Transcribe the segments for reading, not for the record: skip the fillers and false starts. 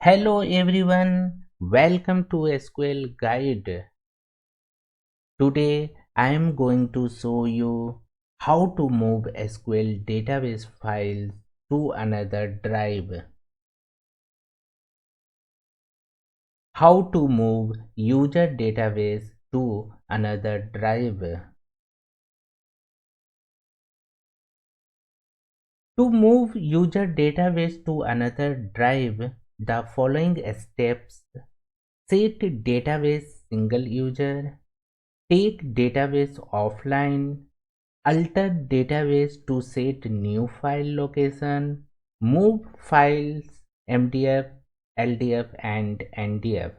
Hello everyone, welcome to SQL Guide. Today I am going to show you how to move SQL database files to another drive, how to move user database to another drive. To move user database to another drive, the following steps: set database single user, take database offline, alter database to set new file location, move files MDF, LDF and NDF,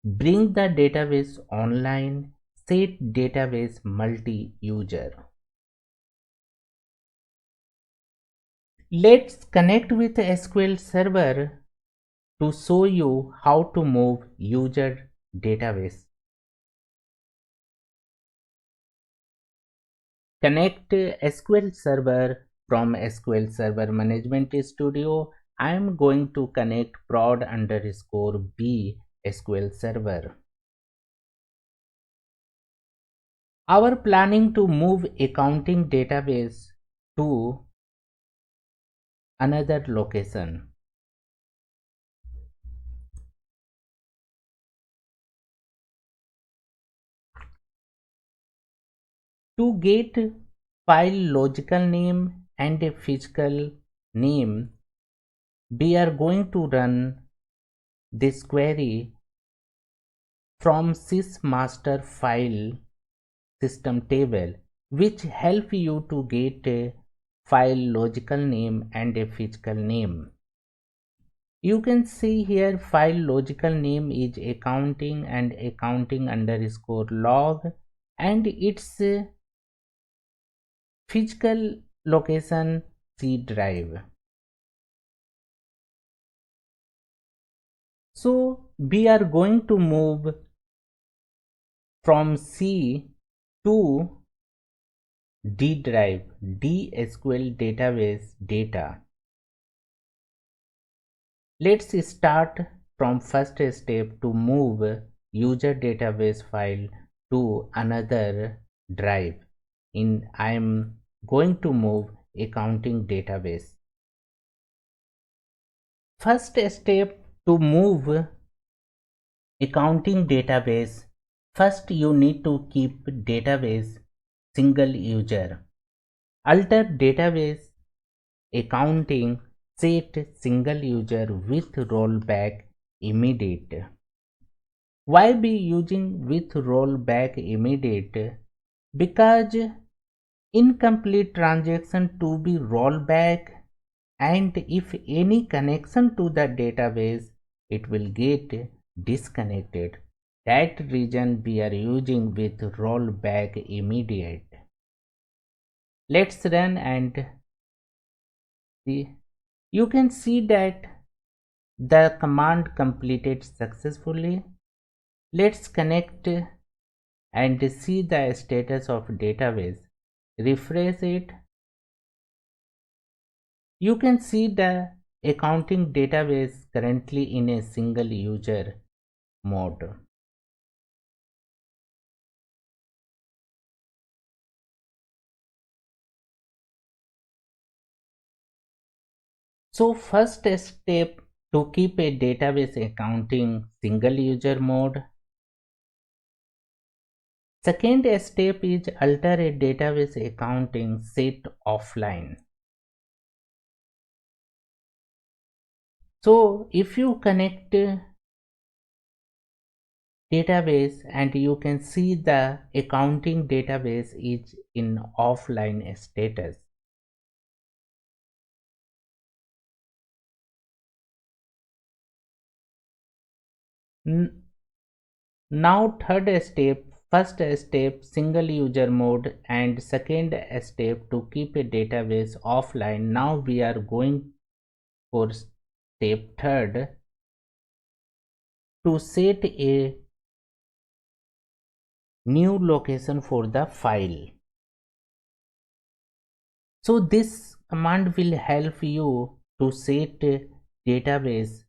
bring the database online, set database multi-user. Let's connect with SQL Server to show you how to move user database. Connect SQL Server from SQL Server Management Studio. I am going to connect prod_b SQL Server. Our planning to move accounting database to another location. To get file logical name and a physical name, we are going to run this query from sysmaster file system table, which help you to get a file logical name and a physical name. You can see here file logical name is accounting and accounting underscore log, and its physical location C drive. So we are going to move from C to D drive, D SQL database data. Let's start from first step to move user database file to another drive. I am going to move accounting database. First step to move accounting database, first you need to keep database single user. Alter database accounting, set single user with rollback immediate. Why be using with rollback immediate? Because incomplete transaction to be rollback, and if any connection to the database, it will get disconnected. That reason we are using with rollback immediate. Let's run and see. You can see that the command completed successfully. Let's connect and see the status of database. Refresh it. You can see the accounting database currently in a single user mode. So first step to keep a database accounting single user mode. Second step is alter a database accounting set offline. So if you connect database and you can see the accounting database is in offline status. Now third step, first step single user mode, and second step to keep a database offline. Now we are going for step third, to set a new location for the file. So this command will help you to set database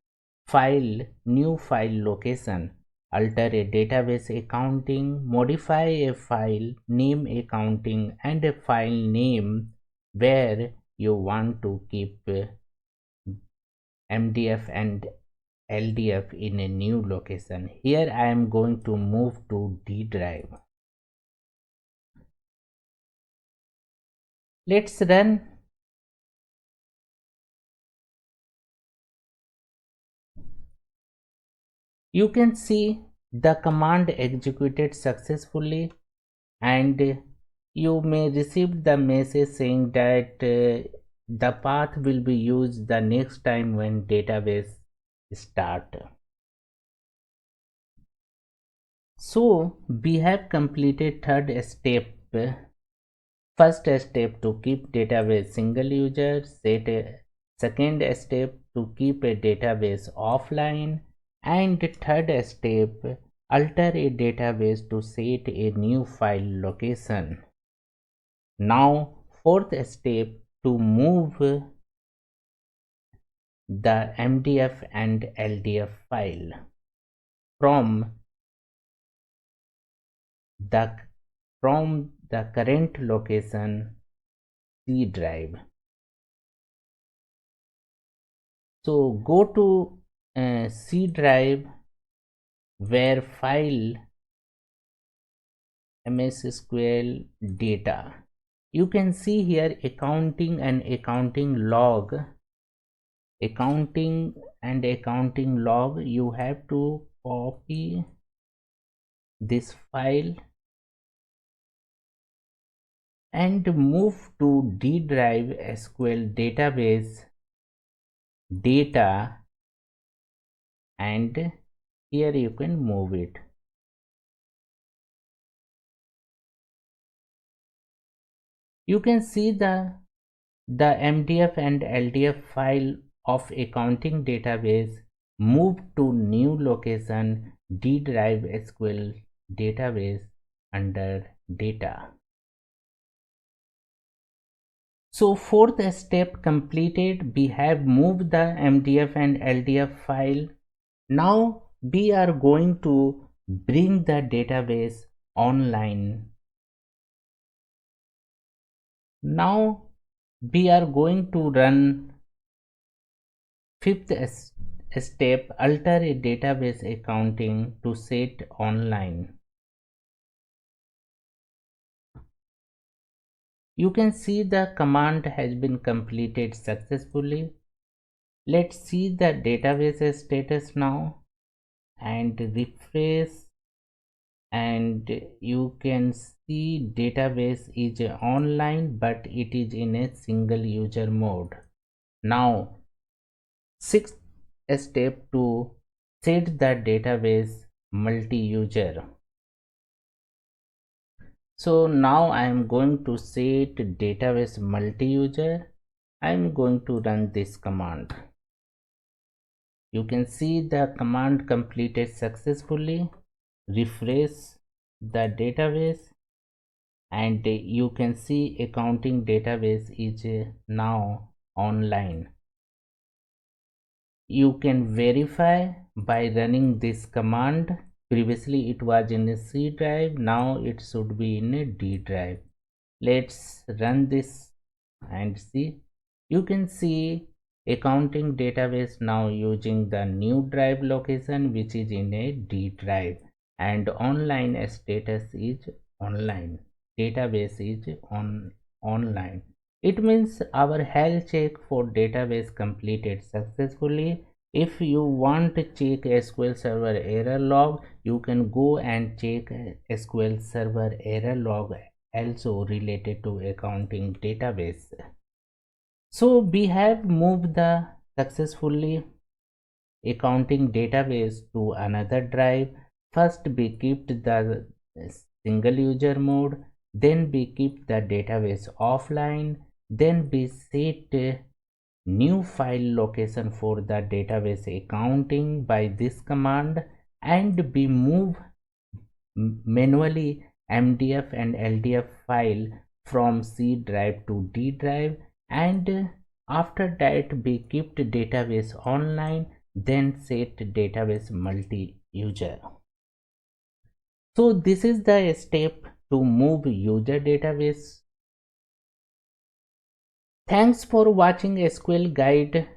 file, new file location, alter a database accounting, modify a file name accounting, and a file name where you want to keep MDF and LDF in a new location. Here I am going to move to D drive. Let's run. You can see the command executed successfully, and you may receive the message saying that the path will be used the next time when database start. So we have completed third step. First step to keep database single user, second step to keep a database offline, and third step alter a database to set a new file location. Now fourth step to move the MDF and LDF file from the current location C drive. So go to C drive where file MS SQL data. You can see here accounting and accounting log. Accounting and accounting log. You have to copy this file and move to D drive SQL database data, and here you can move it. You can see the MDF and LDF file of accounting database moved to new location D drive SQL database under data. So fourth step completed. We have moved the MDF and LDF file. Now we are going to bring the database online. Now we are going to run fifth step, alter a database accounting to set online. You can see the command has been completed successfully. Let's see the database status now and refresh, and you can see database is online but it is in a single user mode. Now sixth step to set the database multi-user. So now I am going to set database multi-user. I am going to run this command. You can see the command completed successfully. Refresh the database, and you can see accounting database is now online. You can verify by running this command. Previously it was in a C drive, now it should be in a D drive. Let's run this and see. You can see accounting database now using the new drive location, which is in a D drive, and online status is online. Database is online. It means our health check for database completed successfully. If you want to check SQL Server error log, you can go and check SQL Server error log also related to accounting database. So we have moved the successfully accounting database to another drive. First we kept the single user mode, then we keep the database offline, then we set new file location for the database accounting by this command, and we move manually MDF and LDF file from C drive to D drive, and after that we kept database online. then set database multi-user. So this is the step to move user database. Thanks for watching SQL Guide.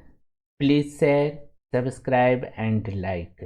Please share, subscribe and like.